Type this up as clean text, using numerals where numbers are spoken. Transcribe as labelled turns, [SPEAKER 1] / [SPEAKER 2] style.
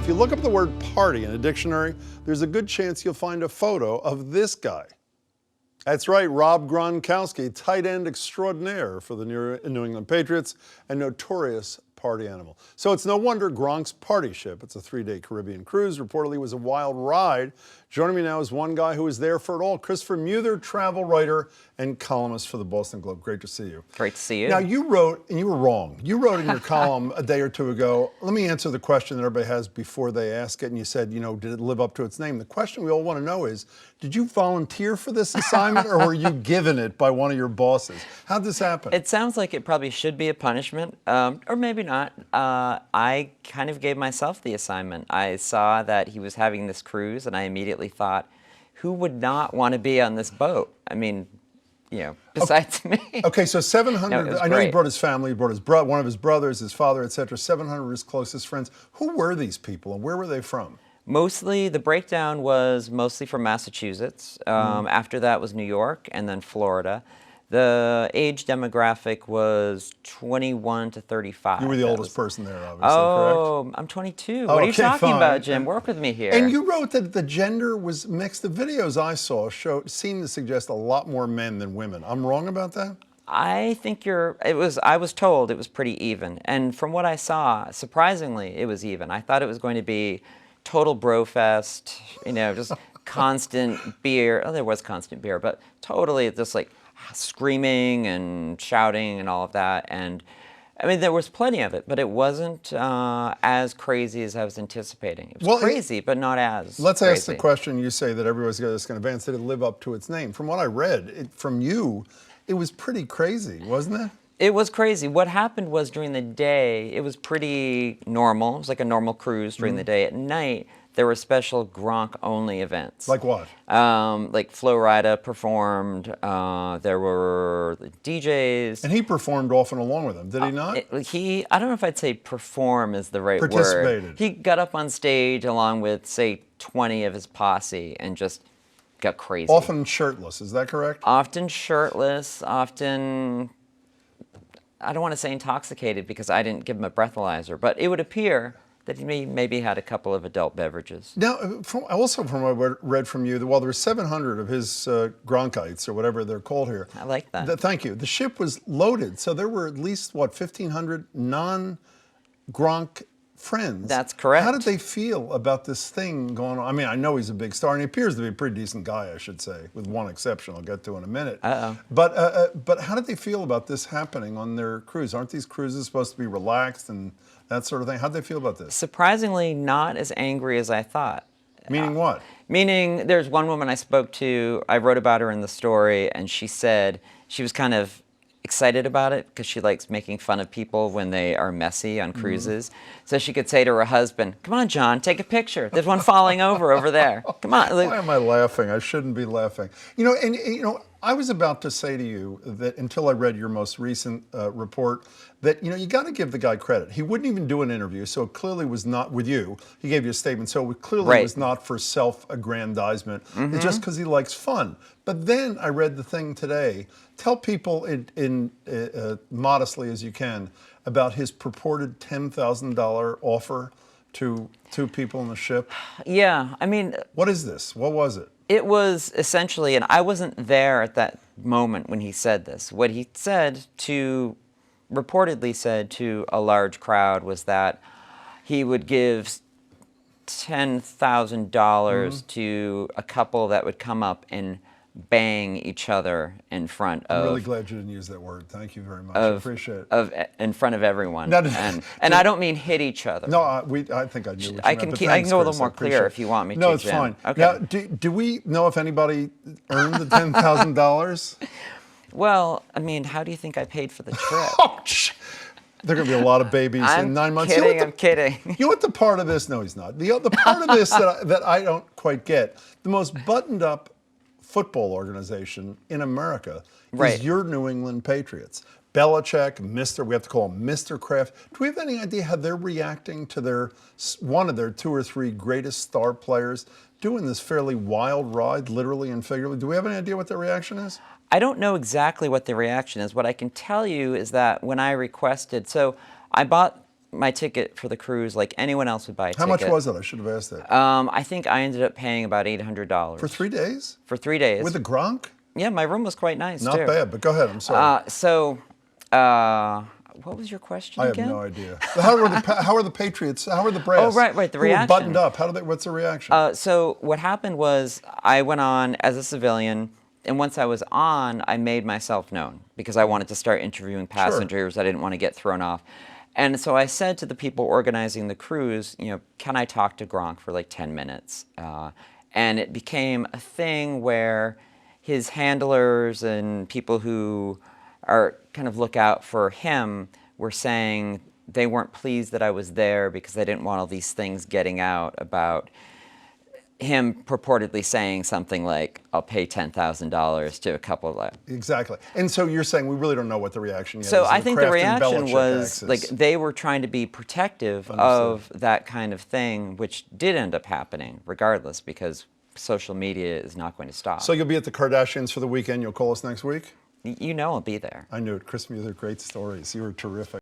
[SPEAKER 1] If you look up the word party in a dictionary, there's a good chance you'll find a photo of this guy. That's right, Rob Gronkowski, tight end extraordinaire for the New England Patriots and notorious party animal. So it's no wonder Gronk's party ship, it's a 3-day Caribbean cruise, reportedly was a wild ride. Joining me now is one guy who was there for it all, Christopher Muther, travel writer and columnist for the Boston Globe. Great to see you.
[SPEAKER 2] Great to see you.
[SPEAKER 1] Now you wrote, and you were wrong, you wrote in your column a day or two ago, let me answer the question that everybody has before they ask it, and you said, you know, did it live up to its name? The question we all want to know is, did you volunteer for this assignment or were you given it by one of your bosses? How'd this happen?
[SPEAKER 2] It sounds like it probably should be a punishment, or maybe not. I kind of gave myself the assignment. I saw that he was having this cruise, and I immediately thought, who would not want to be on this boat? I mean, you know, besides me.
[SPEAKER 1] Okay, so 700,
[SPEAKER 2] No,
[SPEAKER 1] I know he brought his family, he brought his one of his brothers, his father, etc. 700 of his closest friends. Who were these people and where were they from?
[SPEAKER 2] Mostly, the breakdown was mostly from Massachusetts. After that was New York and then Florida. The age demographic was 21 to 35.
[SPEAKER 1] You were the oldest person there, obviously, correct?
[SPEAKER 2] Oh, I'm 22. What are you talking about, Jim? Work with me here.
[SPEAKER 1] And you wrote that the gender was mixed. The videos I saw seemed to suggest a lot more men than women. I'm wrong about that?
[SPEAKER 2] I think I was told it was pretty even. And from what I saw, surprisingly, it was even. I thought it was going to be total bro fest, you know, just constant beer. Oh, there was constant beer, but totally just like screaming and shouting and all of that. And I mean, there was plenty of it, but it wasn't as crazy as I was anticipating. It was crazy, but not as
[SPEAKER 1] Let's
[SPEAKER 2] crazy.
[SPEAKER 1] ask the question you say that everybody's just going to advance. Did it live up to its name? From what I read, from you, it was pretty crazy, wasn't it?
[SPEAKER 2] It was crazy. What happened was during the day, it was pretty normal. It was like a normal cruise during the day. At night, there were special Gronk-only events.
[SPEAKER 1] Like what?
[SPEAKER 2] Like Flo Rida performed. There were DJs.
[SPEAKER 1] And he performed often along with them, did he not?
[SPEAKER 2] I don't know if I'd say perform is the right word.
[SPEAKER 1] Participated.
[SPEAKER 2] He got up on stage along with, say, 20 of his posse and just got crazy.
[SPEAKER 1] Often shirtless, is that correct?
[SPEAKER 2] Often shirtless, often, I don't want to say intoxicated because I didn't give him a breathalyzer, but it would appear that he maybe had a couple of adult beverages.
[SPEAKER 1] Now, also from what I read from you, while there were 700 of his Gronkites, or whatever they're called here.
[SPEAKER 2] I like that.
[SPEAKER 1] Thank you. The ship was loaded, so there were at least, what, 1,500 non-Gronk friends.
[SPEAKER 2] That's correct.
[SPEAKER 1] How did they feel about this thing going on? I mean, I know he's a big star, and he appears to be a pretty decent guy, I should say, with one exception I'll get to in a minute. But how did they feel about this happening on their cruise? Aren't these cruises supposed to be relaxed and that sort of thing? How'd they feel about this?
[SPEAKER 2] Surprisingly, not as angry as I thought.
[SPEAKER 1] Meaning what?
[SPEAKER 2] Meaning, there's one woman I spoke to, I wrote about her in the story, and she said she was kind of excited about it because she likes making fun of people when they are messy on cruises. So she could say to her husband, "Come on, John, take a picture. There's one falling over there. Come on."
[SPEAKER 1] Why am I laughing? I shouldn't be laughing. You know, and you know, I was about to say to you that until I read your most recent report, that, you know, you got to give the guy credit. He wouldn't even do an interview, so it clearly was not with you. He gave you a statement, so it clearly was not for self-aggrandizement. It's just because he likes fun. But then I read the thing today. Tell people modestly as you can about his purported $10,000 offer to two people on the ship.
[SPEAKER 2] Yeah, I mean...
[SPEAKER 1] What is this? What was it?
[SPEAKER 2] It was essentially, and I wasn't there at that moment when he said this. What he reportedly said to a large crowd was that he would give $10,000 to a couple that would come up and bang each other in front of...
[SPEAKER 1] I'm really glad you didn't use that word. Thank you very much. I appreciate it.
[SPEAKER 2] In front of everyone. And I don't mean hit each other.
[SPEAKER 1] No, I think I knew what
[SPEAKER 2] I can go a little more clear if you want me to,
[SPEAKER 1] No, it's
[SPEAKER 2] Jim.
[SPEAKER 1] fine.
[SPEAKER 2] Okay.
[SPEAKER 1] Now, do we know if anybody earned the $10,000?
[SPEAKER 2] Well, I mean, how do you think I paid for the trip?
[SPEAKER 1] There are going to be a lot of babies in 9 months.
[SPEAKER 2] I'm kidding.
[SPEAKER 1] You know what the part of this? No, he's not. The part of this that I don't quite get, the most buttoned up football organization in America is your New England Patriots. Belichick, we have to call him Mr. Kraft. Do we have any idea how they're reacting to one of their 2 or 3 greatest star players doing this fairly wild ride, literally and figuratively? Do we have any idea what their reaction is?
[SPEAKER 2] I don't know exactly what the reaction is. What I can tell you is that when I requested, so I bought my ticket for the cruise like anyone else would buy a
[SPEAKER 1] How
[SPEAKER 2] ticket.
[SPEAKER 1] much was it? I should have asked that.
[SPEAKER 2] I think I ended up paying about $800
[SPEAKER 1] For 3 days?
[SPEAKER 2] for 3 days.
[SPEAKER 1] With a Gronk?
[SPEAKER 2] Yeah, my room was quite nice
[SPEAKER 1] Not
[SPEAKER 2] too.
[SPEAKER 1] bad, but go ahead. I'm sorry.
[SPEAKER 2] What was your question
[SPEAKER 1] I have
[SPEAKER 2] again?
[SPEAKER 1] no idea. How are the Patriots? How are the brass?
[SPEAKER 2] Oh, right, the
[SPEAKER 1] who were
[SPEAKER 2] reaction.
[SPEAKER 1] buttoned up. What's the reaction?
[SPEAKER 2] So what happened was I went on as a civilian, and once I was on, I made myself known because I wanted to start interviewing passengers. I didn't want to get thrown off. And so I said to the people organizing the cruise, can I talk to Gronk for like 10 minutes? And it became a thing where his handlers and people who are kind of look out for him were saying they weren't pleased that I was there because they didn't want all these things getting out about him purportedly saying something like, I'll pay $10,000 to a couple of...
[SPEAKER 1] Exactly. And so you're saying we really don't know what the reaction yet is.
[SPEAKER 2] So I think the
[SPEAKER 1] Kraft and
[SPEAKER 2] reaction
[SPEAKER 1] Belichick
[SPEAKER 2] was
[SPEAKER 1] axis.
[SPEAKER 2] like they were trying to be protective of that kind of thing, which did end up happening regardless because social media is not going to stop.
[SPEAKER 1] So you'll be at the Kardashians for the weekend. You'll call us next week?
[SPEAKER 2] I'll be there.
[SPEAKER 1] I knew it. Chris, these are great stories. You were terrific.